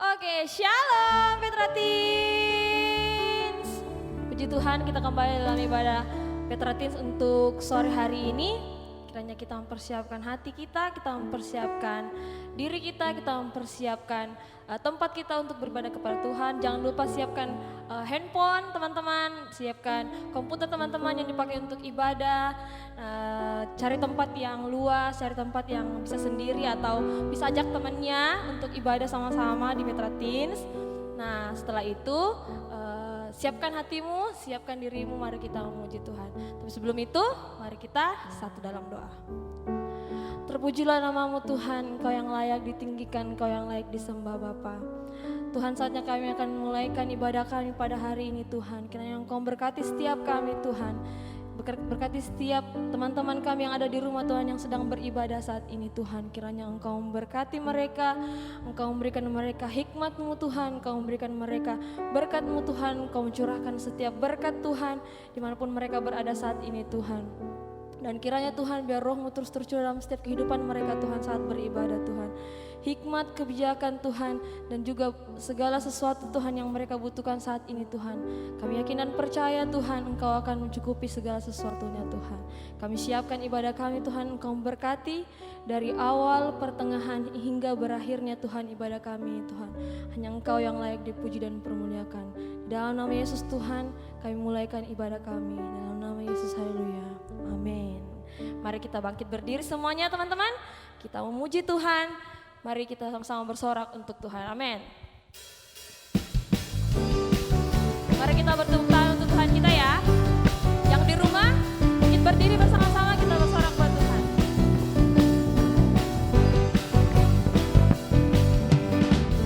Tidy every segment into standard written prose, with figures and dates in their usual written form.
Oke, Shalom Petra Teens. Puji Tuhan, kita kembali dalam ibadah Petra Teens untuk sore hari ini. Kiranya kita mempersiapkan hati kita mempersiapkan diri kita mempersiapkan tempat kita untuk beribadah kepada Tuhan. Jangan lupa siapkan handphone teman-teman, siapkan komputer teman-teman yang dipakai untuk ibadah. Cari tempat yang luas, cari tempat yang bisa sendiri atau bisa ajak temannya untuk ibadah sama-sama di Petra Teens. Nah, setelah itu siapkan hatimu, siapkan dirimu, mari kita memuji Tuhan. Tapi sebelum itu, mari kita satu dalam doa. Terpujilah namamu Tuhan, Engkau yang layak ditinggikan, Engkau yang layak disembah Bapa. Tuhan, saatnya kami akan memulaikan ibadah kami pada hari ini Tuhan. Kiranya Engkau berkati setiap kami Tuhan. Berkati setiap teman-teman kami yang ada di rumah Tuhan yang sedang beribadah saat ini Tuhan. Kiranya Engkau memberkati mereka, Engkau memberikan mereka hikmat-Mu Tuhan, Engkau memberikan mereka berkat-Mu Tuhan, Engkau mencurahkan setiap berkat Tuhan dimanapun mereka berada saat ini Tuhan. Dan kiranya Tuhan biar roh-Mu terus tercurah dalam setiap kehidupan mereka Tuhan saat beribadah Tuhan. Hikmat, kebijakan Tuhan dan juga segala sesuatu Tuhan yang mereka butuhkan saat ini Tuhan. Kami yakin dan percaya Tuhan Engkau akan mencukupi segala sesuatunya Tuhan. Kami siapkan ibadah kami Tuhan, Engkau memberkati dari awal, pertengahan hingga berakhirnya Tuhan ibadah kami Tuhan. Hanya Engkau yang layak dipuji dan dipermuliakan. Dalam nama Yesus Tuhan kami mulaikan ibadah kami. Dalam nama Yesus, haleluya, amin. Mari kita bangkit berdiri semuanya teman-teman. Kita memuji Tuhan. Mari kita sama-sama bersorak untuk Tuhan, amin. Mari kita bertepuk tangan untuk Tuhan kita ya. Yang di rumah, bangkit berdiri bersama-sama kita bersorak buat Tuhan.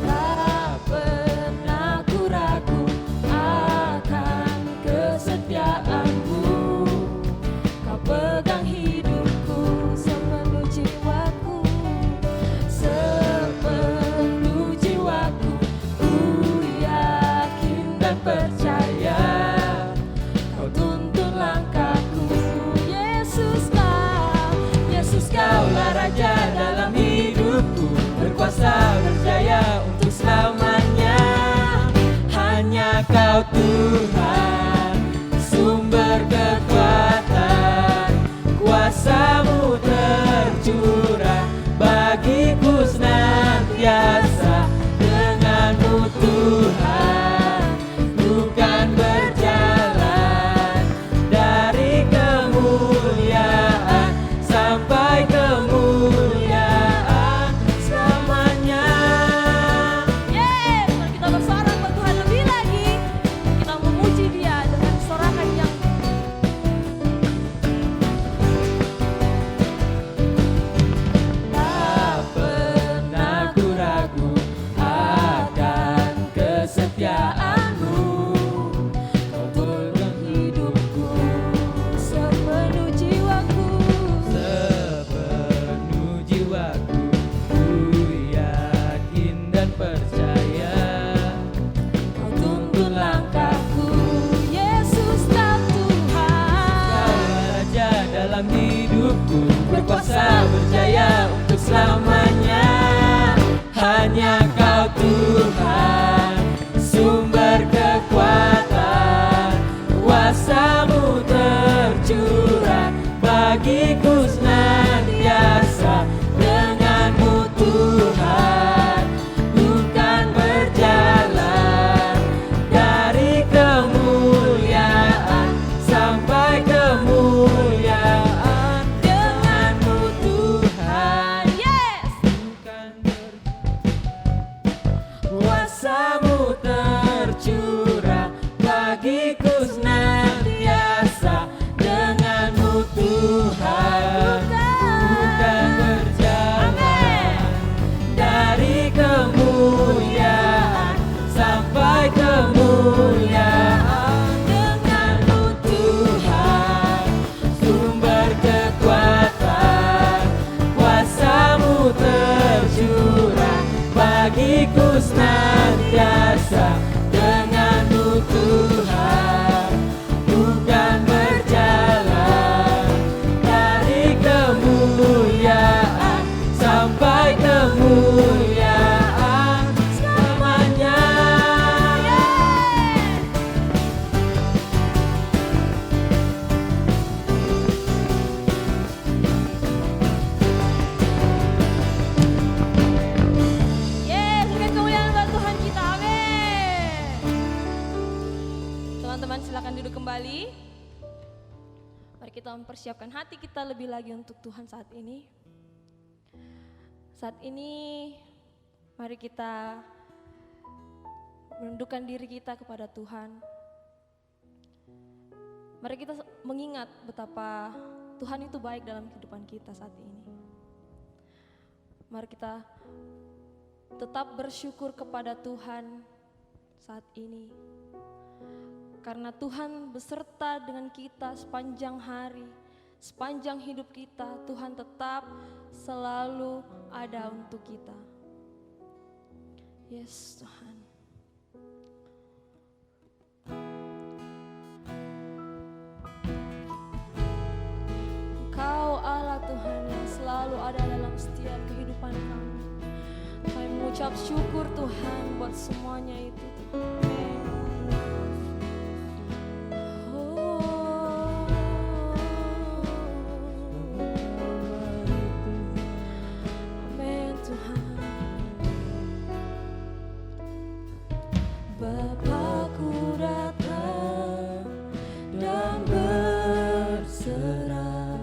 Tak pernah ku ragu akan kesetiaan-Mu. Kau pegang hidupku sepenuh jiwaku. Sepenuh jiwaku, ku yakin dan percaya Kau tuntun langkahku. Yesus Kaulah Raja dalam hidupku, berkuasa berjaya untuk selamanya. Hanya Kau Tuhan, sumber kekuatan, kuasa-Mu tercurah bagiku senantiasa. Dengan-Mu Tuhan, ku kan berjalan dari kemuliaan sampai kemuliaan selamanya. Yes, mari kita bersorak buat Tuhan lebih lagi. Kita memuji Dia Mari kita mempersiapkan hati kita lebih lagi untuk Tuhan saat ini. Saat ini mari kita menundukkan diri kita kepada Tuhan. Mari kita mengingat betapa Tuhan itu baik dalam kehidupan kita saat ini. Mari kita tetap bersyukur kepada Tuhan saat ini. Karena Tuhan beserta dengan kita sepanjang hari, sepanjang hidup kita, Tuhan tetap selalu ada untuk kita. Yes, Tuhan. Engkau Allah Tuhan yang selalu ada dalam setiap kehidupan kami. Kami mengucap syukur Tuhan buat semuanya itu. Amin Tuhan. Bapakku datang dan berserah,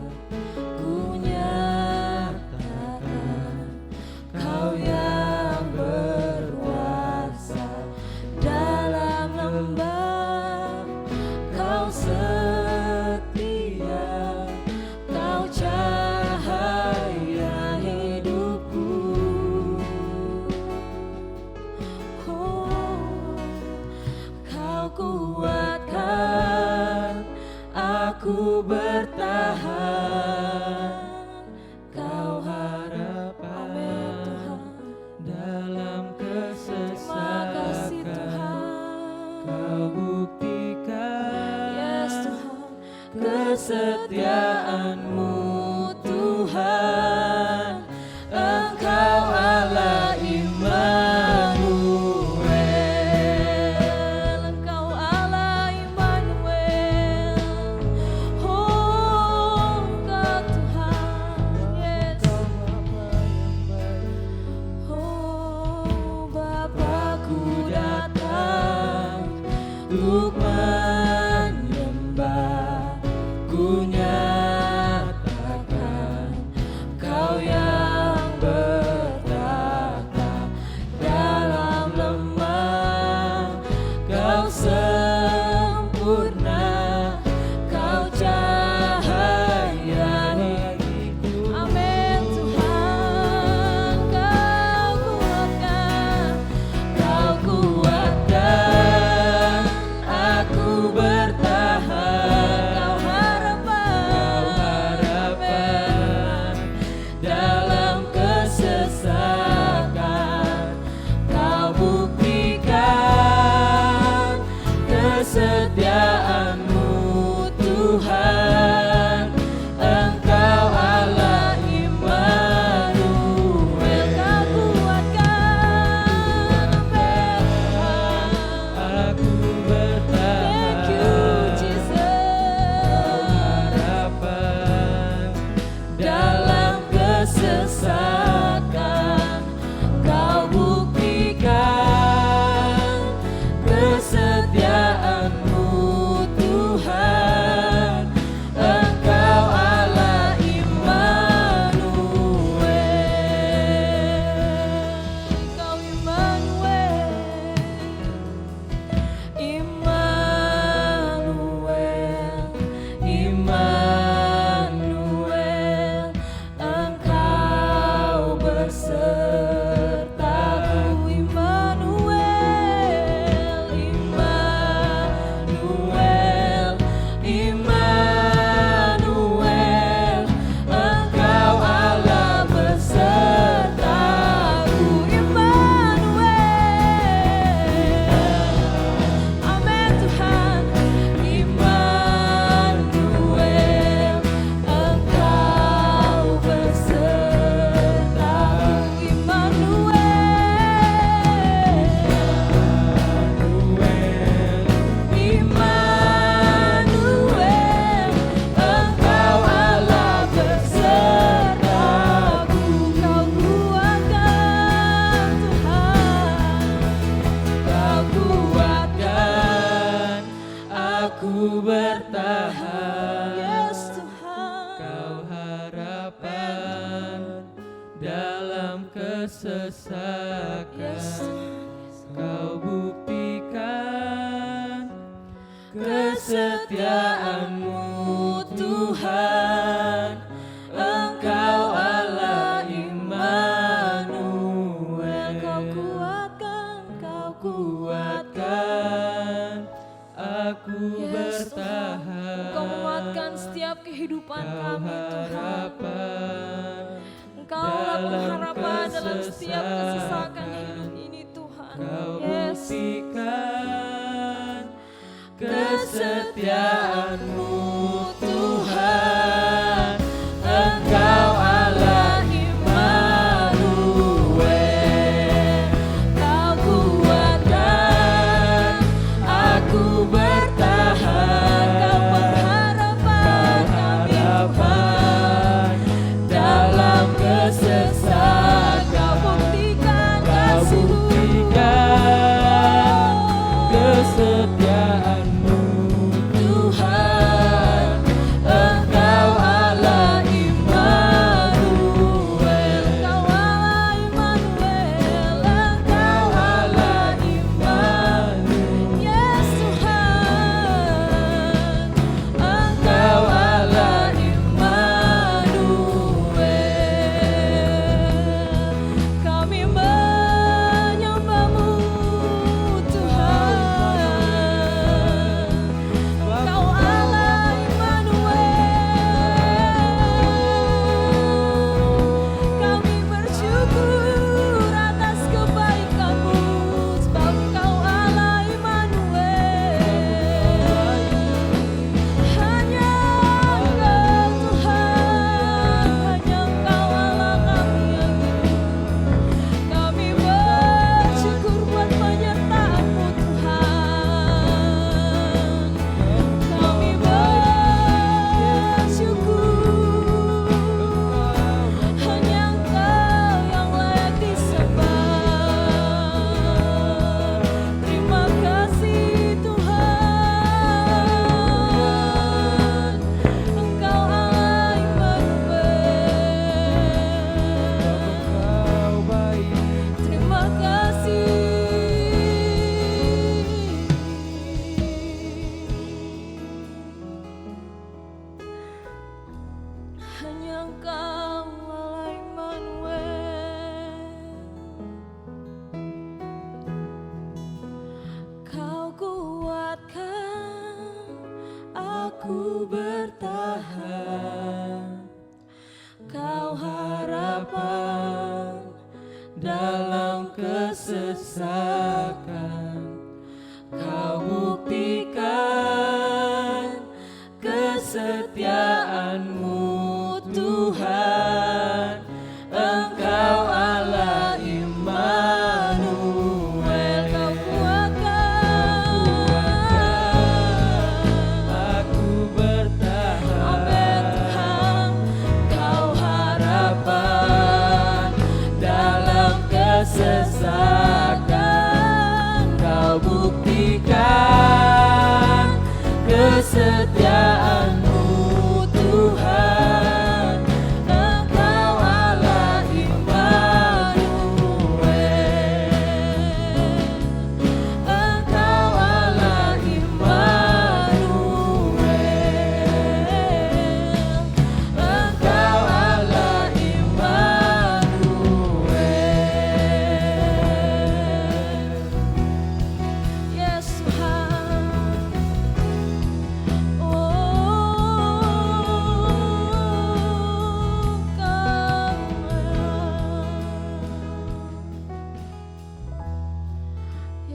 ku nyatakan Kau yang berkuasa dalam lembah. Kau setia, Kau cahaya hidupku. Oh, Kau kuatkan aku bertahan. Kau harapan dalam kesesatan. Kau buktikan, yes, Tuhan, kesetiaan-Mu Tuhan. Engkau Allah Immanuel. Engkau Allah Immanuel. Oh, Engkau Tuhan, yes. Oh, Bapakku datang untuk menyembah, ku nyatakan Kau yang bertata dalam lemah. Kau sempurna, Kau cahaya hidupku. Amin Tuhan. Kau kuatkan aku bertahan. Kau harapan dalam kesesakan. Kau buktikan kesetiaan-Mu Tuhan. Engkau Allah Immanuel. Kau kuatkan, aku bertahan. Thank you Jesus. Harapan dalam kesesakan. Kau buktikan kesetiaan-Mu Tuhan. Engkau Allah Immanuel. Engkau Immanuel. Immanuel. Immanuel. Engkau besertaku. Immanuel. Immanuel. Immanuel. Engkau Allah besertaku. Immanuel. Amin Tuhan. Immanuel. Engkau besertaku. Immanuel. Immanuel. Engkau Allah besertaku. Kau kuatkan Tuhan. Kau kuatkan aku bertahan. Yes Tuhan. kesesakan. Kau buktikan kesetiaan-Mu Tuhan. Engkau Allah Immanuel. Kau kuatkan aku bertahan. Engkau menguatkan setiap kehidupan kami Tuhan. Harapan Engkaulah pengharapan dalam setiap kesesakan hidup ini Tuhan. Kau buktikan kesetiaan-Mu Tuhan. Engkau Allah Immanuel. Kau kuatkan aku bertahan. Kau pengharapan kami Tuhan. Dalam kesesakan Kau buktikan Kau kasih-Mu. buktikan kesetiaan-Mu Tuhan. Engkau Allah Immanuel. Engkau Allah Immanuel. Engkau Allah Immanuel. Yes Tuhan. Engkau Allah Immanuel. Kami menyembah-Mu Tuhan. Engkau Allah Immanuel. Kami bersyukur atas kebaikan-Mu, sebab Engkau Allah Immanuel. Hanya Engkau Tuhan, hanya Engkau Allah kami yang hidup. Kami bersyukur buat penyertaan-Mu Tuhan. Kami bersyukur, hanya Engkau yang layak disembah. Terima kasih Tuhan, Engkau Allah Immanuel. Kau baik. Terima kasih. Hanya Engkau Allah Immanuel. Kau kuatkan aku bertahan. Kau harapan Dalam kesesakan Kau buktikan kesetiaan-Mu Tuhan. Engkau Allah Immanuel. Kau kuatkan Aku bertahan. Amin Tuhan. Kau harapan dalam kesesakan. Kau buktikan kesetiaan-Mu Tuhan. Engkau Allah Immanuel. Engkau Allah Immanuel. Engkau Allah Immanuel. Yes Tuhan.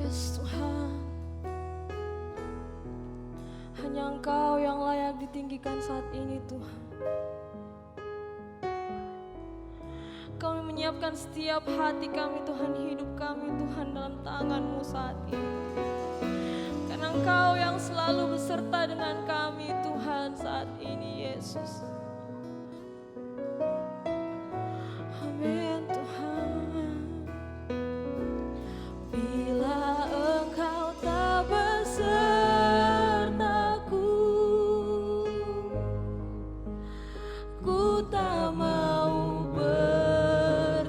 Yes Tuhan. Hanya Engkau yang layak ditinggikan saat ini Tuhan. Kami menyiapkan setiap hati kami Tuhan, hidup kami Tuhan dalam tangan-Mu saat ini. Karena Engkau yang selalu beserta dengan kami Tuhan saat ini Yesus. Amin Tuhan. Bila Engkau tak besertaku, ku tak mau berjalan.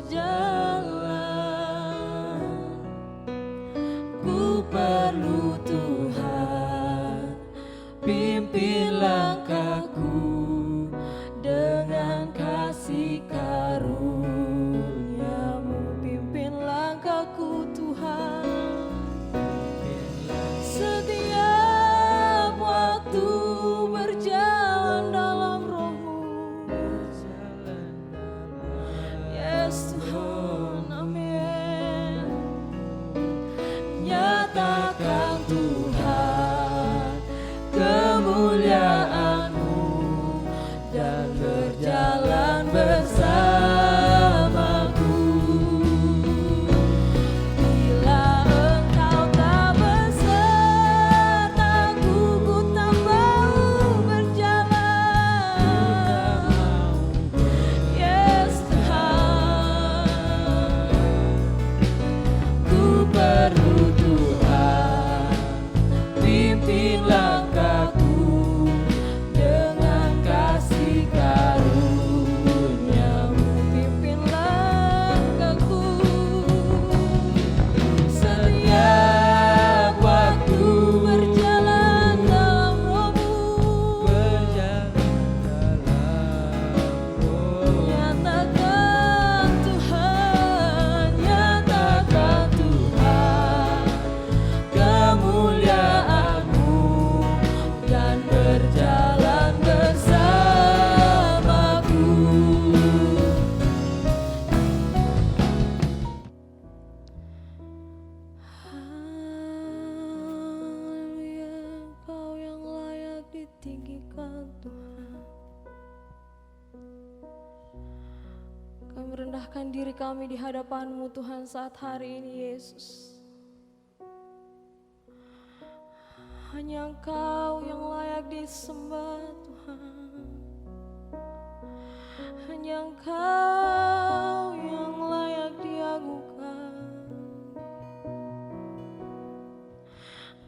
Tuhan. Kami merendahkan diri kami di hadapan-Mu Tuhan saat hari ini Yesus. Hanya Engkau yang layak disembah Tuhan. Hanya Engkau yang layak diagungkan.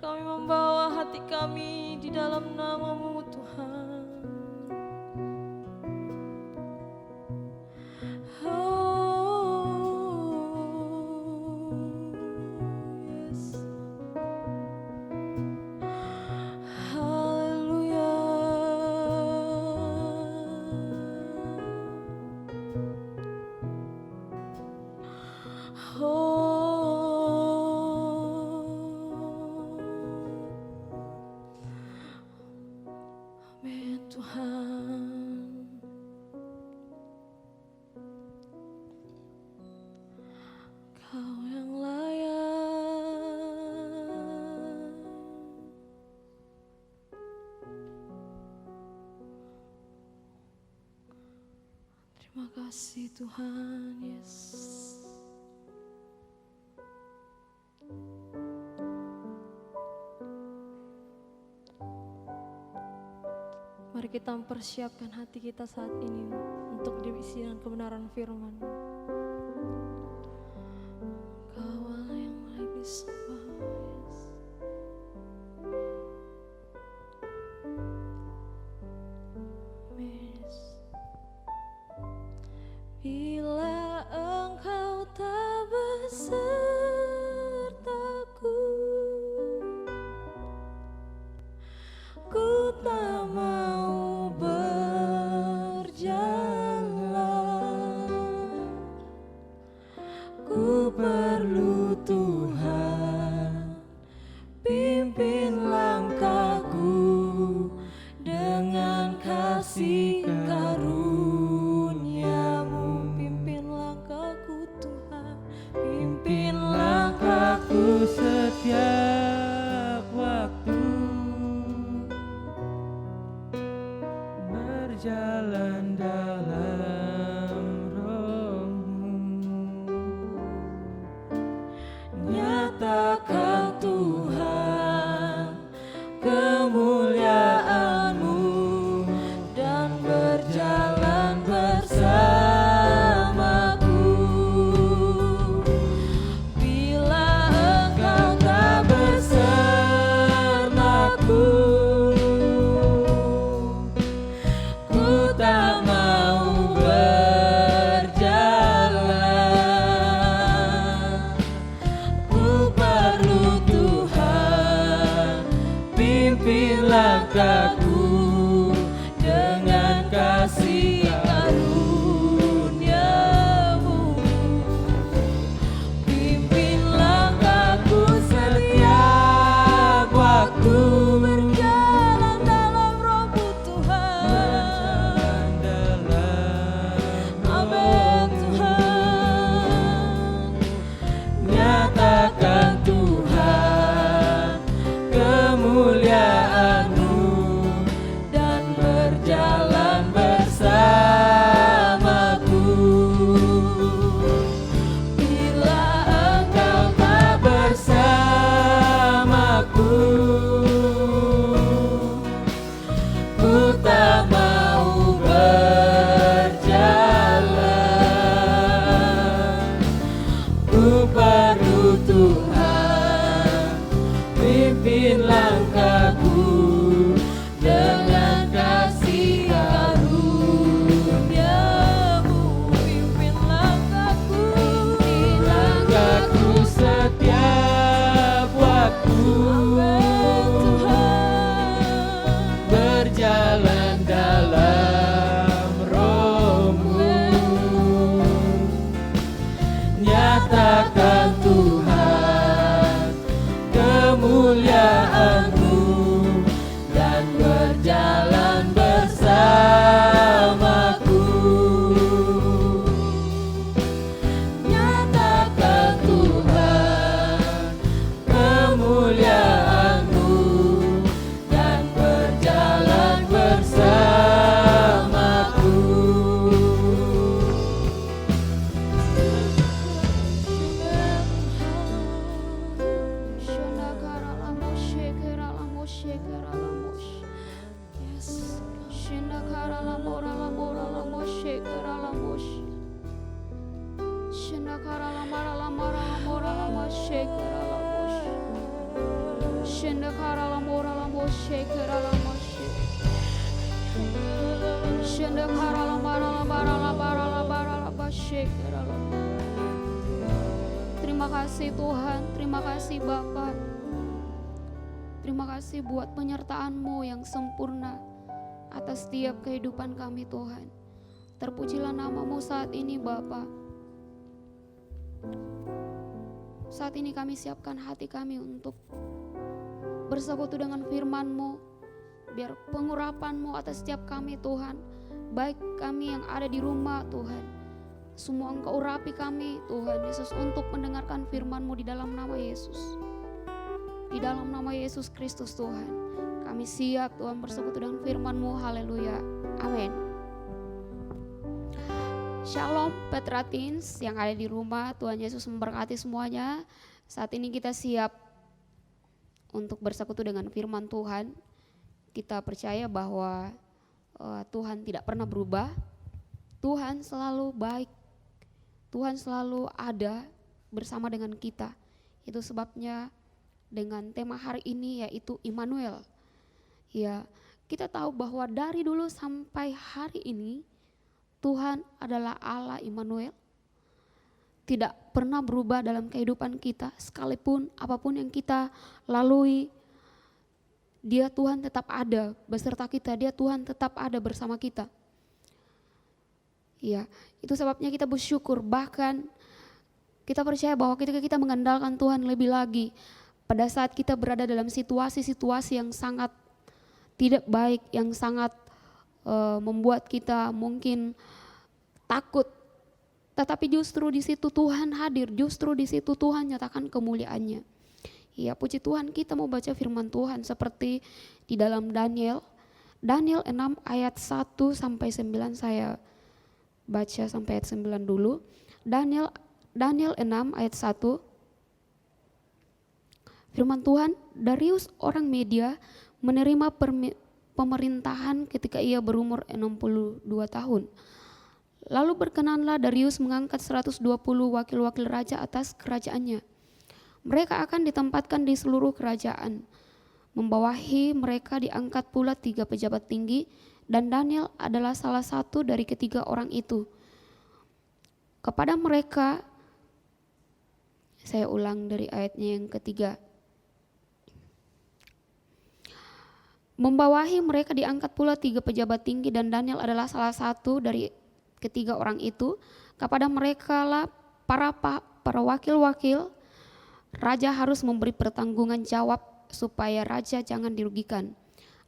Kami membawa hati kami di dalam nama-Mu Tuhan. Yes. Amin Tuhan. Kau yang layak. Terima kasih Tuhan, yes. Mari kita mempersiapkan hati kita saat ini untuk diisi dengan kebenaran firman. Kau Allah yang layak disembah, yes. Yes. Bila Engkau tak besertaku, ku tak mau berjalan. Ku perlu Tuhan, pimpin langkahku dengan kasih karunia-Mu. Pimpin langkahku Tuhan, pimpin langkahku Setiap waktu berjalan dalam Roh-Mu, nyatakan Tuhan kemuliaan-Mu dan berjalan bersamaku. Bila Engkau tak besertaku, ku tak mau berjalan. Terima kasih Tuhan, terima kasih Bapa. Terima kasih buat penyertaan-Mu yang sempurna atas setiap kehidupan kami Tuhan. Terpujilah nama-Mu saat ini Bapa. Saat ini kami siapkan hati kami untuk bersekutu dengan firman-Mu. Biar pengurapan-Mu atas setiap kami Tuhan, baik kami yang ada di rumah Tuhan, semua Engkau urapi kami Tuhan Yesus untuk mendengarkan firman-Mu di dalam nama Yesus. Di dalam nama Yesus Kristus Tuhan, kami siap Tuhan bersekutu dengan firman-Mu. Haleluya, amin. Shalom Petra Teens yang ada di rumah, Tuhan Yesus memberkati semuanya. Saat ini kita siap untuk bersekutu dengan firman Tuhan. Kita percaya bahwa Tuhan tidak pernah berubah. Tuhan selalu baik. Tuhan selalu ada bersama dengan kita. Itu sebabnya dengan tema hari ini yaitu Immanuel. Ya, kita tahu bahwa dari dulu sampai hari ini Tuhan adalah Allah Immanuel. Tidak pernah berubah dalam kehidupan kita, sekalipun apapun yang kita lalui, Dia Tuhan tetap ada beserta kita, Dia Tuhan tetap ada bersama kita. Ya, itu sebabnya kita bersyukur, bahkan kita percaya bahwa ketika kita mengandalkan Tuhan lebih lagi, pada saat kita berada dalam situasi-situasi yang sangat tidak baik, yang sangat membuat kita mungkin takut, tetapi justru di situ Tuhan hadir, justru di situ Tuhan nyatakan kemuliaannya. Ya, puji Tuhan, kita mau baca firman Tuhan seperti di dalam Daniel 6 ayat 1 sampai 9. Saya baca sampai ayat 9 dulu. Daniel 6 ayat 1. Firman Tuhan, Darius orang Media menerima pemerintahan ketika ia berumur 62 tahun. Lalu berkenanlah Darius mengangkat 120 wakil-wakil raja atas kerajaannya. Mereka akan ditempatkan di seluruh kerajaan. Membawahi mereka diangkat pula 3 pejabat tinggi, dan Daniel adalah salah satu dari ketiga orang itu. Kepada mereka, saya ulang dari ayatnya yang ketiga. Membawahi mereka diangkat pula 3 pejabat tinggi, dan Daniel adalah salah satu dari ketiga orang itu. Kepada mereka lah para wakil-wakil raja harus memberi pertanggungan jawab supaya raja jangan dirugikan.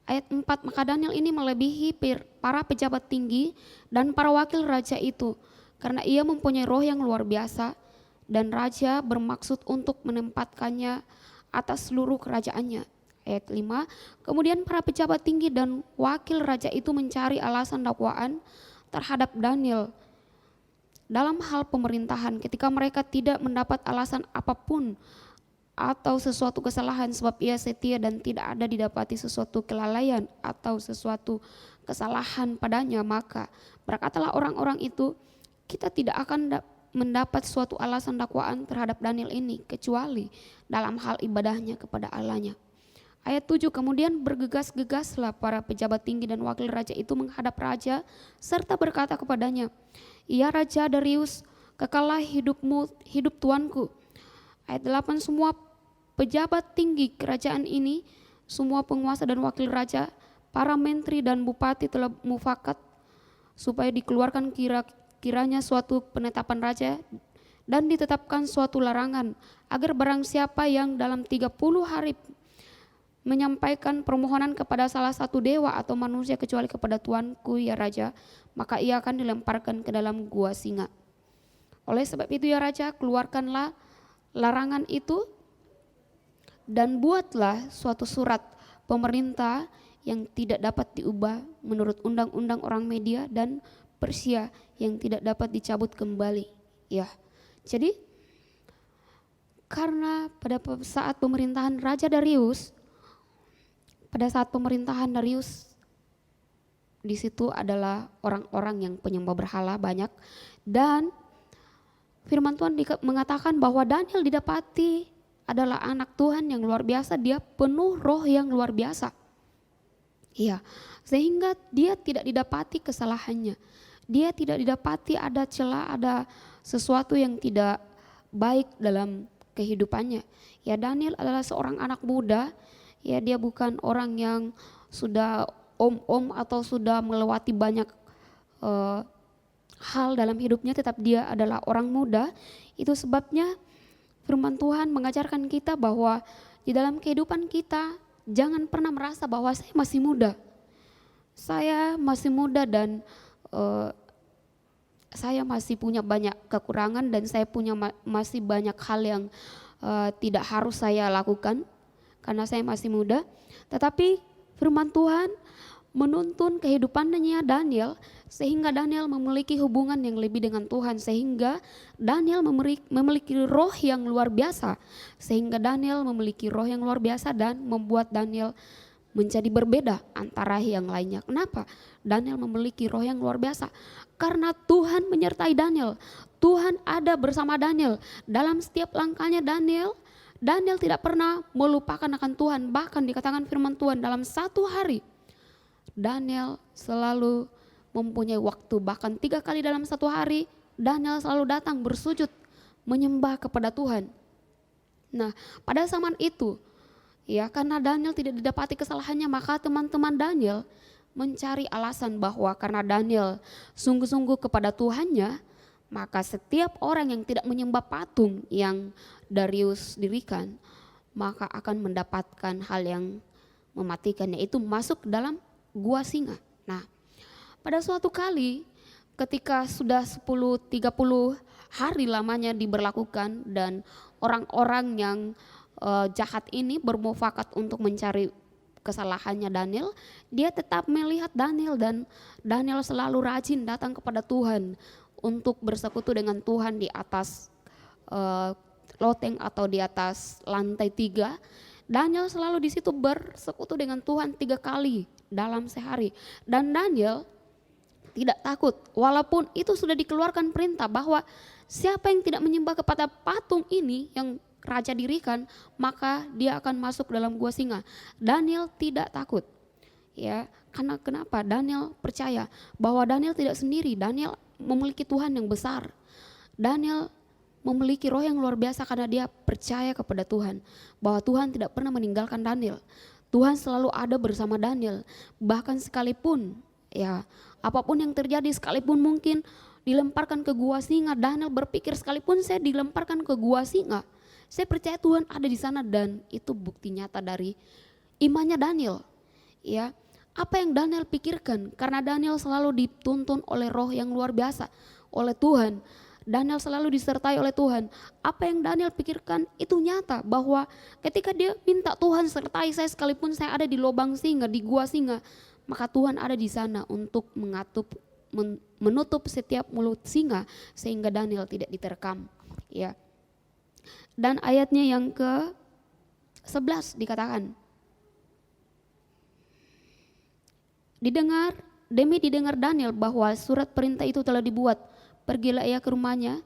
Ayat 4, maka Daniel ini melebihi para pejabat tinggi dan para wakil raja itu, karena ia mempunyai roh yang luar biasa, dan raja bermaksud untuk menempatkannya atas seluruh kerajaannya. Ayat 5, kemudian para pejabat tinggi dan wakil raja itu mencari alasan dakwaan terhadap Daniel dalam hal pemerintahan ketika mereka tidak mendapat alasan apapun atau sesuatu kesalahan, sebab ia setia dan tidak ada didapati sesuatu kelalaian atau sesuatu kesalahan padanya. Maka berkatalah orang-orang itu, kita tidak akan mendapat suatu alasan dakwaan terhadap Daniel ini kecuali dalam hal ibadahnya kepada Allahnya. Ayat 7, kemudian bergegas-gegaslah para pejabat tinggi dan wakil raja itu menghadap raja serta berkata kepadanya, ya Raja Darius, kekallah hidup tuanku. Ayat 8, semua pejabat tinggi kerajaan ini, semua penguasa dan wakil raja, para menteri dan bupati telah mufakat supaya dikeluarkan kiranya suatu penetapan raja dan ditetapkan suatu larangan agar barang siapa yang dalam 30 hari menyampaikan permohonan kepada salah satu dewa atau manusia kecuali kepada tuanku ya Raja, maka ia akan dilemparkan ke dalam gua singa. Oleh sebab itu ya Raja, keluarkanlah larangan itu dan buatlah suatu surat pemerintah yang tidak dapat diubah menurut undang-undang orang Media dan Persia yang tidak dapat dicabut kembali. Ya, jadi karena pada saat pemerintahan Raja Darius, pada saat pemerintahan Darius di situ adalah orang-orang yang penyembah berhala banyak, dan firman Tuhan mengatakan bahwa Daniel didapati adalah anak Tuhan yang luar biasa, dia penuh roh yang luar biasa. Iya, sehingga dia tidak didapati kesalahannya. Dia tidak didapati ada celah, ada sesuatu yang tidak baik dalam kehidupannya. Ya, Daniel adalah seorang anak muda, ya dia bukan orang yang sudah om-om atau sudah melewati banyak hal dalam hidupnya, tetap dia adalah orang muda. Itu sebabnya firman Tuhan mengajarkan kita bahwa di dalam kehidupan kita jangan pernah merasa bahwa saya masih muda. Saya masih muda dan saya masih punya banyak kekurangan dan saya punya masih banyak hal yang tidak harus saya lakukan karena saya masih muda. Tetapi firman Tuhan menuntun kehidupannya Daniel sehingga Daniel memiliki hubungan yang lebih dengan Tuhan, sehingga Daniel memiliki roh yang luar biasa, sehingga Daniel memiliki roh yang luar biasa dan membuat Daniel menjadi berbeda antara yang lainnya. Kenapa? Daniel memiliki roh yang luar biasa karena Tuhan menyertai Daniel. Tuhan ada bersama Daniel dalam setiap langkahnya. Daniel tidak pernah melupakan akan Tuhan. Bahkan dikatakan firman Tuhan dalam satu hari Daniel selalu mempunyai waktu, bahkan 3 kali dalam satu hari Daniel selalu datang bersujud menyembah kepada Tuhan. Nah, pada zaman itu, ya karena Daniel tidak didapati kesalahannya, maka teman-teman Daniel mencari alasan bahwa karena Daniel sungguh-sungguh kepada Tuhannya, maka setiap orang yang tidak menyembah patung yang Darius dirikan, maka akan mendapatkan hal yang mematikan, yaitu masuk dalam gua singa. Nah, pada suatu kali ketika sudah 10-30 hari lamanya diberlakukan dan orang-orang yang jahat ini bermufakat untuk mencari kesalahannya Daniel, dia tetap melihat Daniel dan Daniel selalu rajin datang kepada Tuhan untuk bersekutu dengan Tuhan di atas loteng atau di atas lantai 3. Daniel selalu di situ bersekutu dengan Tuhan 3 kali dalam sehari, dan Daniel tidak takut walaupun itu sudah dikeluarkan perintah bahwa siapa yang tidak menyembah kepada patung ini yang raja dirikan, maka dia akan masuk dalam gua singa. Daniel tidak takut, ya karena kenapa? Daniel percaya bahwa Daniel tidak sendiri. Daniel memiliki Tuhan yang besar. Daniel memiliki roh yang luar biasa karena dia percaya kepada Tuhan, bahwa Tuhan tidak pernah meninggalkan Daniel. Tuhan selalu ada bersama Daniel, bahkan sekalipun ya apapun yang terjadi, sekalipun mungkin dilemparkan ke gua singa, Daniel berpikir sekalipun saya dilemparkan ke gua singa, saya percaya Tuhan ada di sana, dan itu bukti nyata dari imannya Daniel. Ya, apa yang Daniel pikirkan, karena Daniel selalu dituntun oleh roh yang luar biasa oleh Tuhan. Daniel selalu disertai oleh Tuhan. Apa yang Daniel pikirkan itu nyata, bahwa ketika dia minta Tuhan sertai saya sekalipun saya ada di lubang singa, di gua singa, maka Tuhan ada di sana untuk menutup setiap mulut singa sehingga Daniel tidak diterkam. Ya. Dan ayatnya yang ke-11 dikatakan, didengar Daniel bahwa surat perintah itu telah dibuat. Pergilah ia ke rumahnya.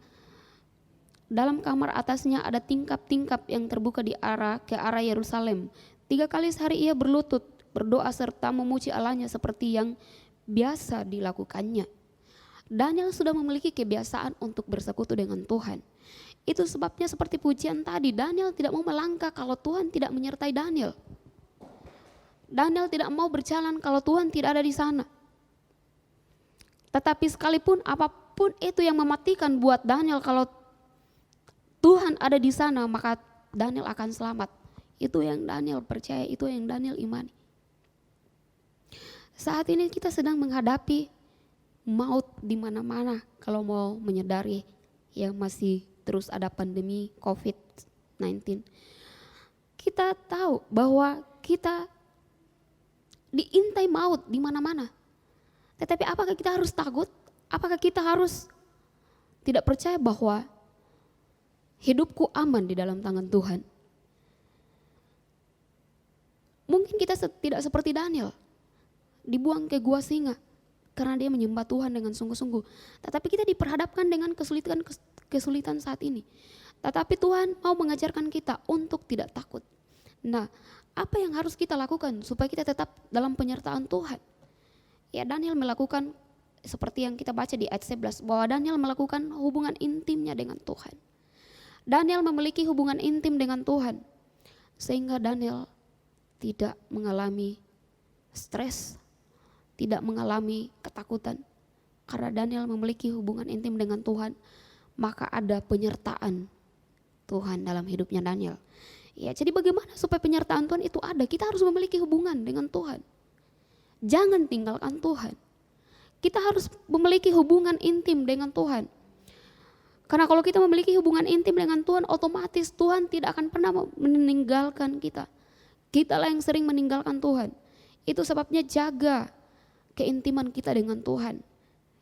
Dalam kamar atasnya ada tingkap-tingkap yang terbuka ke arah Yerusalem. 3 kali sehari ia berlutut, berdoa serta memuji Allahnya seperti yang biasa dilakukannya. Daniel sudah memiliki kebiasaan untuk bersekutu dengan Tuhan. Itu sebabnya seperti pujian tadi, Daniel tidak mau melangkah kalau Tuhan tidak menyertai Daniel. Daniel tidak mau berjalan kalau Tuhan tidak ada di sana. Tetapi sekalipun apapun itu yang mematikan buat Daniel, kalau Tuhan ada di sana maka Daniel akan selamat. Itu yang Daniel percaya, itu yang Daniel imani. Saat ini kita sedang menghadapi maut di mana-mana kalau mau menyadari, ya masih terus ada pandemi COVID-19. Kita tahu bahwa kita diintai maut di mana-mana. Tetapi apakah kita harus takut? Apakah kita harus tidak percaya bahwa hidupku aman di dalam tangan Tuhan? Mungkin kita tidak seperti Daniel, dibuang ke gua singa. karena dia menyembah Tuhan dengan sungguh-sungguh. Tetapi kita diperhadapkan dengan kesulitan saat ini. Tetapi Tuhan mau mengajarkan kita untuk tidak takut. Nah, apa yang harus kita lakukan supaya kita tetap dalam penyertaan Tuhan? Ya, Daniel melakukan seperti yang kita baca di ayat 11, bahwa Daniel melakukan hubungan intimnya dengan Tuhan. Daniel memiliki hubungan intim dengan Tuhan, sehingga Daniel tidak mengalami stres, tidak mengalami ketakutan. Karena Daniel memiliki hubungan intim dengan Tuhan, maka ada penyertaan Tuhan dalam hidupnya Daniel. Ya, jadi bagaimana supaya penyertaan Tuhan itu ada? Kita harus memiliki hubungan dengan Tuhan. Jangan tinggalkan Tuhan. Kita harus memiliki hubungan intim dengan Tuhan. Karena kalau kita memiliki hubungan intim dengan Tuhan, otomatis Tuhan tidak akan pernah meninggalkan kita. Kitalah yang sering meninggalkan Tuhan. Itu sebabnya jaga keintiman kita dengan Tuhan.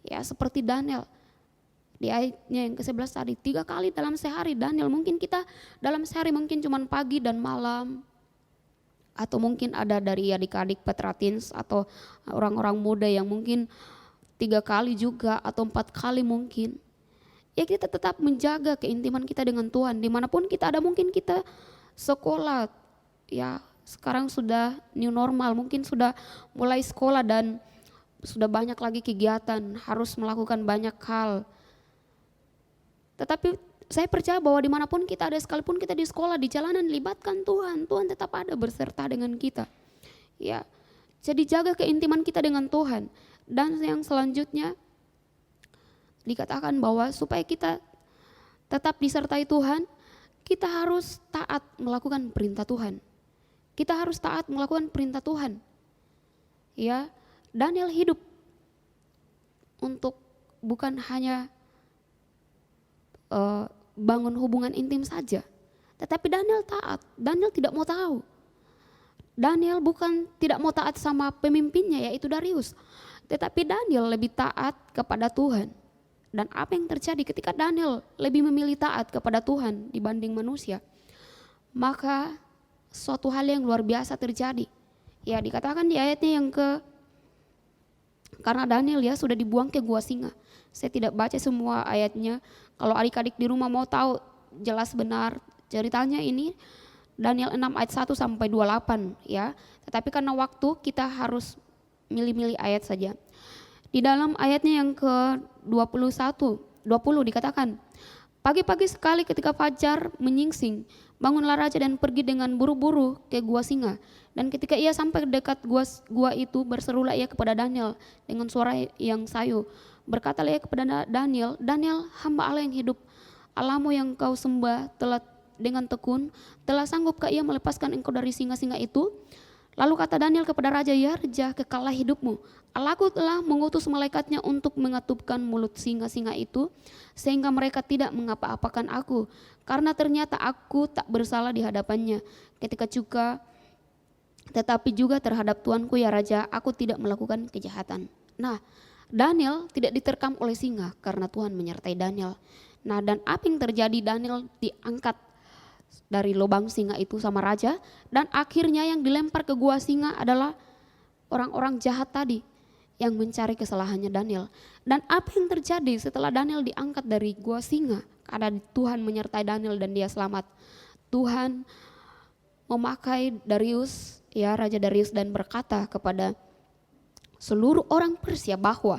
Ya, seperti Daniel. Di ayatnya yang ke-11 tadi, 3 kali dalam sehari Daniel, mungkin kita dalam sehari mungkin cuma pagi dan malam, atau mungkin ada dari adik-adik Petratins atau orang-orang muda yang mungkin 3 kali juga atau 4 kali mungkin. Ya, kita tetap menjaga keintiman kita dengan Tuhan dimanapun kita ada. Mungkin kita sekolah, ya sekarang sudah new normal, mungkin sudah mulai sekolah dan sudah banyak lagi kegiatan, harus melakukan banyak hal. Tetapi saya percaya bahwa dimanapun kita ada, sekalipun kita di sekolah, di jalanan, libatkan Tuhan. Tuhan tetap ada berserta dengan kita. Ya, jadi jaga keintiman kita dengan Tuhan. Dan yang selanjutnya dikatakan bahwa supaya kita tetap disertai Tuhan, kita harus taat melakukan perintah Tuhan. Kita harus taat melakukan perintah Tuhan. Ya, Daniel hidup untuk bukan hanya bangun hubungan intim saja, tetapi Daniel taat. Daniel tidak mau tahu. Daniel bukan tidak mau taat sama pemimpinnya, yaitu Darius, tetapi Daniel lebih taat kepada Tuhan. Dan apa yang terjadi ketika Daniel lebih memilih taat kepada Tuhan dibanding manusia, maka suatu hal yang luar biasa terjadi. Ya, dikatakan di ayatnya yang karena Daniel ya sudah dibuang ke gua singa. Saya tidak baca semua ayatnya. Kalau adik-adik di rumah mau tahu jelas benar ceritanya, ini Daniel 6 ayat 1 sampai 28 ya. Tetapi karena waktu kita harus milih-milih ayat saja. Di dalam ayatnya yang ke-20 dikatakan, pagi-pagi sekali ketika fajar menyingsing, bangunlah raja dan pergi dengan buru-buru ke gua singa. Dan ketika ia sampai dekat gua itu, berserulah ia kepada Daniel dengan suara yang sayu. Berkatalah ia kepada Daniel, Daniel, hamba Allah yang hidup, Allahmu yang kau sembah telah dengan tekun, telah sanggupkah ia melepaskan engkau dari singa-singa itu? Lalu kata Daniel kepada raja, ya raja, kekallah hidupmu. Allahku telah mengutus malaikatnya untuk mengatupkan mulut singa-singa itu, sehingga mereka tidak mengapa-apakan aku, karena ternyata aku tak bersalah di hadapannya. Tetapi juga terhadap tuanku ya raja, aku tidak melakukan kejahatan. Nah, Daniel tidak diterkam oleh singa karena Tuhan menyertai Daniel. Nah, dan apa yang terjadi? Daniel diangkat dari lubang singa itu sama raja, dan akhirnya yang dilempar ke gua singa adalah orang-orang jahat tadi yang mencari kesalahannya Daniel. Dan apa yang terjadi setelah Daniel diangkat dari gua singa? Karena Tuhan menyertai Daniel dan dia selamat. Tuhan memakai Darius, ya Raja Darius, dan berkata kepada seluruh orang Persia bahwa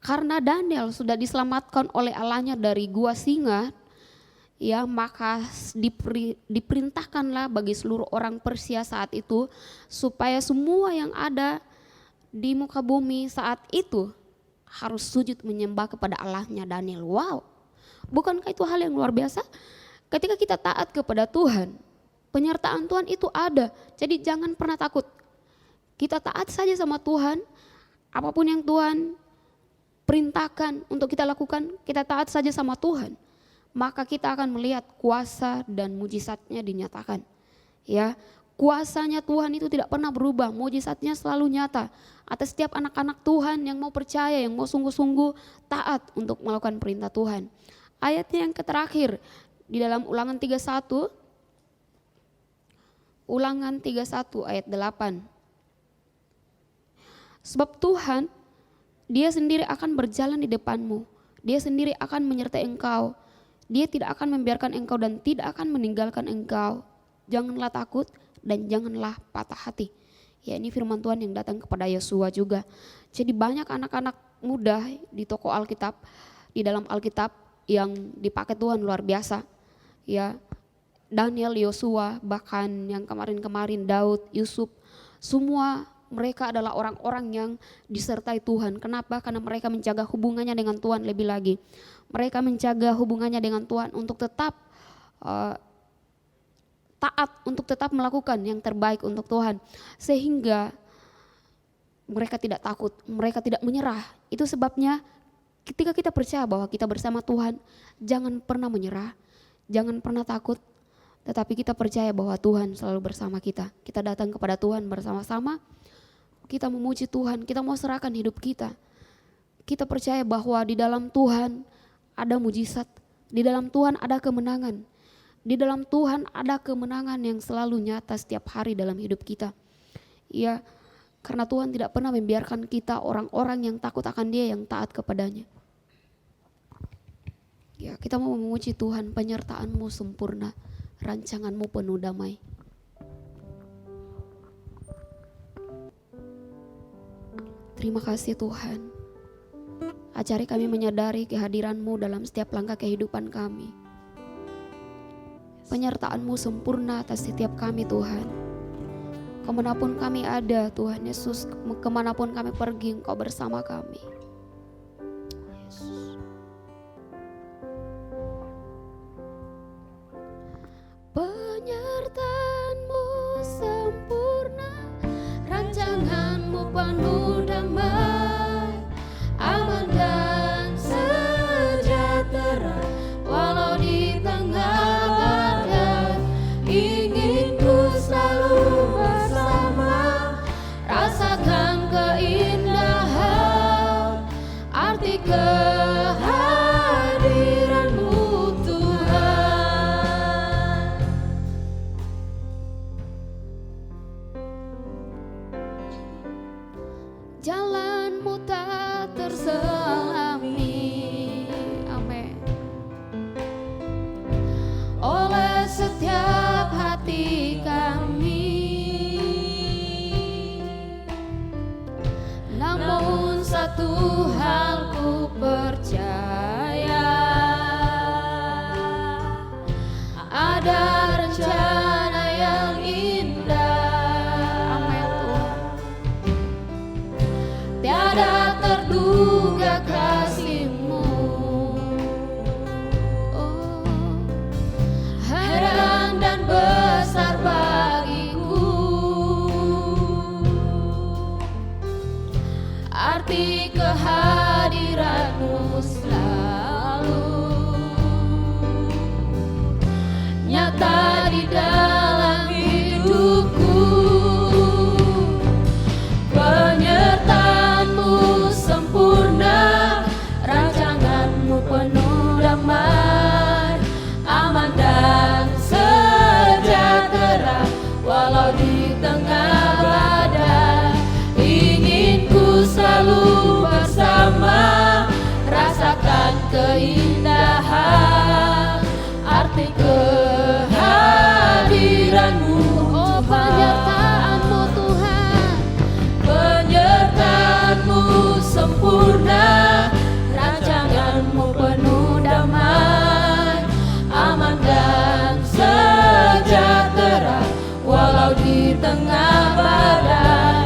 karena Daniel sudah diselamatkan oleh Allahnya dari gua singa, ya maka diperintahkanlah bagi seluruh orang Persia saat itu supaya semua yang ada di muka bumi saat itu harus sujud menyembah kepada Allahnya Daniel. Wow, bukankah itu hal yang luar biasa? Ketika kita taat kepada Tuhan, penyertaan Tuhan itu ada. Jadi jangan pernah takut. Kita taat saja sama Tuhan, apapun yang Tuhan perintahkan untuk kita lakukan, kita taat saja sama Tuhan. Maka kita akan melihat kuasa dan mujizatnya dinyatakan. Ya, kuasanya Tuhan itu tidak pernah berubah, mujizatnya selalu nyata atas setiap anak-anak Tuhan yang mau percaya, yang mau sungguh-sungguh taat untuk melakukan perintah Tuhan. Ayatnya yang terakhir di dalam Ulangan 31 ayat 8. Sebab Tuhan Dia sendiri akan berjalan di depanmu. Dia sendiri akan menyertai engkau. Dia tidak akan membiarkan engkau dan tidak akan meninggalkan engkau. Janganlah takut dan janganlah patah hati. Ya, ini firman Tuhan yang datang kepada Yosua juga. Jadi banyak anak-anak muda di toko Alkitab, di dalam Alkitab yang dipakai Tuhan luar biasa. Ya, Daniel, Yosua, bahkan yang kemarin-kemarin Daud, Yusuf, semua mereka adalah orang-orang yang disertai Tuhan. Kenapa? Karena mereka menjaga hubungannya dengan Tuhan lebih lagi. Mereka menjaga hubungannya dengan Tuhan untuk tetap taat, untuk tetap melakukan yang terbaik untuk Tuhan. Sehingga mereka tidak takut, mereka tidak menyerah. Itu sebabnya ketika kita percaya bahwa kita bersama Tuhan, jangan pernah menyerah, jangan pernah takut. Tetapi kita percaya bahwa Tuhan selalu bersama kita. Kita datang kepada Tuhan bersama-sama. Kita memuji Tuhan, kita mau serahkan hidup kita. Kita percaya bahwa di dalam Tuhan ada mujizat, di dalam Tuhan ada kemenangan. Di dalam Tuhan ada kemenangan yang selalu nyata setiap hari dalam hidup kita. Ya, karena Tuhan tidak pernah membiarkan kita orang-orang yang takut akan Dia, yang taat kepadanya. Ya, kita mau memuji Tuhan, penyertaan-Mu sempurna, rancangan-Mu penuh damai. Terima kasih Tuhan. Ajari kami menyadari kehadiran-Mu dalam setiap langkah kehidupan kami. Penyertaan-Mu sempurna atas setiap kami Tuhan. Kemanapun kami ada Tuhan Yesus, kemanapun kami pergi Engkau bersama kami. Yesus. Penyertaan-Mu sempurna, rancangan-Mu penuh damai, aman dan sejahtera, walau di tengah badai. Ingin ku selalu bersama, rasakan keindahan, arti kehadiran-Mu Tuhan. Jalan-Mu tak terselami, amin, oleh setiap hati kami. Namun satu hal ku percaya, ada rencana yang indah. Amin Tuhan. Tiada terduga kasih-Mu, oh, heran dan besar bagiku. Arti kehadiran-Mu selalu nyata di dalam hidupku. Penyertaan-Mu sempurna, rancangan-Mu penuh damai, aman dan sejahtera, walau di tengah badai. Ingin ku selalu bersama, rasakan keindahan, arti kehadiran-Mu. Oh, penyertaan-Mu Tuhan, penyertaan-Mu sempurna, rancangan-Mu penuh damai, aman dan sejahtera, walau di tengah badai.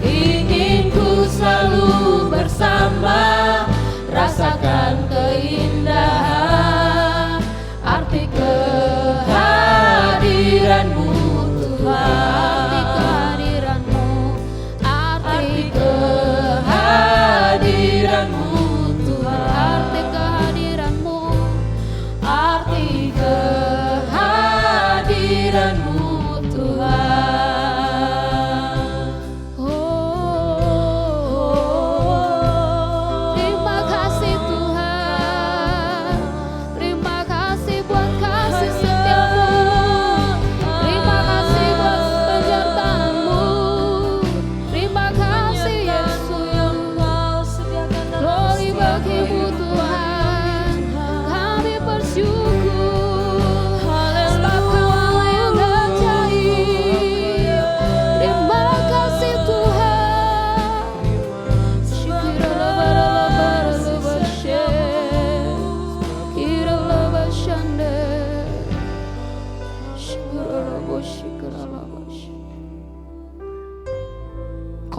Ingin ku selalu bersama, rasakan keindahan, arti kehadiran-Mu Tuhan. Arti kehadiran-Mu Tuhan. Arti kehadiran-Mu, arti kehadiran-Mu Tuhan.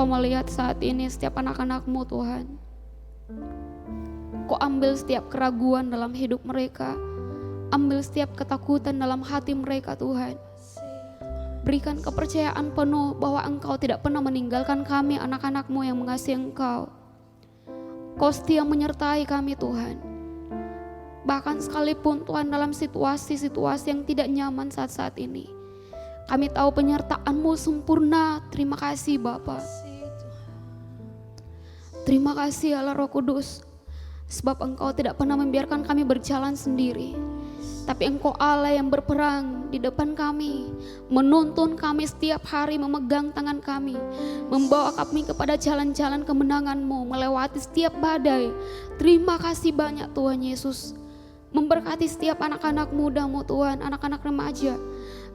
Engkau melihat saat ini setiap anak-anak-Mu Tuhan. Kau ambil setiap keraguan dalam hidup mereka, ambil setiap ketakutan dalam hati mereka Tuhan. Berikan kepercayaan penuh bahwa Engkau tidak pernah meninggalkan kami anak-anak-Mu yang mengasihi Engkau. Kau setia menyertai kami Tuhan. Bahkan sekalipun Tuhan dalam situasi-situasi yang tidak nyaman saat-saat ini, kami tahu penyertaan-Mu sempurna. Terima kasih Bapa. Terima kasih Allah Roh Kudus. Sebab Engkau tidak pernah membiarkan kami berjalan sendiri, tapi Engkau Allah yang berperang di depan kami, menuntun kami setiap hari, memegang tangan kami, membawa kami kepada jalan-jalan kemenangan-Mu, melewati setiap badai. Terima kasih banyak Tuhan Yesus. Memberkati setiap anak-anak muda-Mu Tuhan, anak-anak remaja,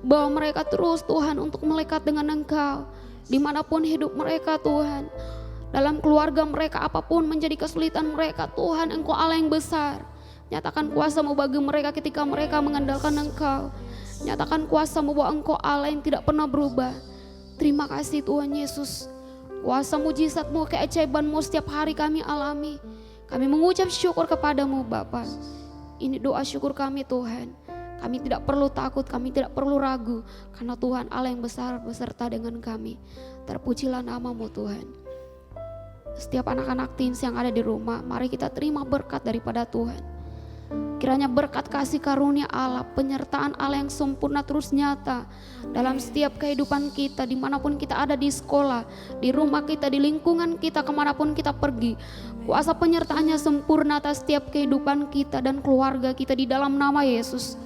bawa mereka terus Tuhan untuk melekat dengan Engkau dimanapun hidup mereka Tuhan. Dalam keluarga mereka apapun menjadi kesulitan mereka Tuhan, Engkau Allah yang besar. Nyatakan kuasa-Mu bagi mereka ketika mereka mengandalkan Engkau. Nyatakan kuasa-Mu bahwa Engkau Allah yang tidak pernah berubah. Terima kasih Tuhan Yesus. Kuasa mujizat-Mu, keajaiban-Mu setiap hari kami alami. Kami mengucap syukur kepadamu Bapa. Ini doa syukur kami Tuhan. Kami tidak perlu takut, kami tidak perlu ragu, karena Tuhan Allah yang besar beserta dengan kami. Terpujilah nama-Mu Tuhan. Setiap anak-anak teens yang ada di rumah, mari kita terima berkat daripada Tuhan. Kiranya berkat kasih karunia Allah, penyertaan Allah yang sempurna terus nyata dalam setiap kehidupan kita, dimanapun kita ada, di sekolah, di rumah kita, di lingkungan kita, kemanapun kita pergi. Kuasa penyertaannya sempurna atas setiap kehidupan kita dan keluarga kita di dalam nama Yesus.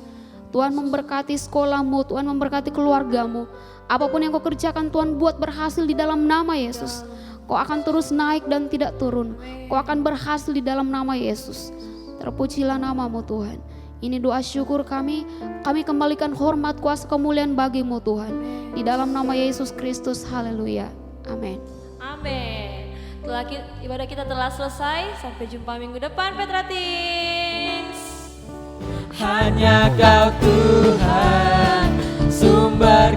Tuhan memberkati sekolahmu, Tuhan memberkati keluargamu. Apapun yang kau kerjakan Tuhan buat berhasil di dalam nama Yesus. Kau akan terus naik dan tidak turun. Kau akan berhasil di dalam nama Yesus. Terpujilah nama-Mu Tuhan. Ini doa syukur kami. Kami kembalikan hormat, kuasa, kemuliaan bagi-Mu Tuhan. Di dalam nama Yesus Kristus. Haleluya. Amin. Amin. Ibadah kita telah selesai. Sampai jumpa minggu depan Petra Teens. Hanya Kau Tuhan, sumber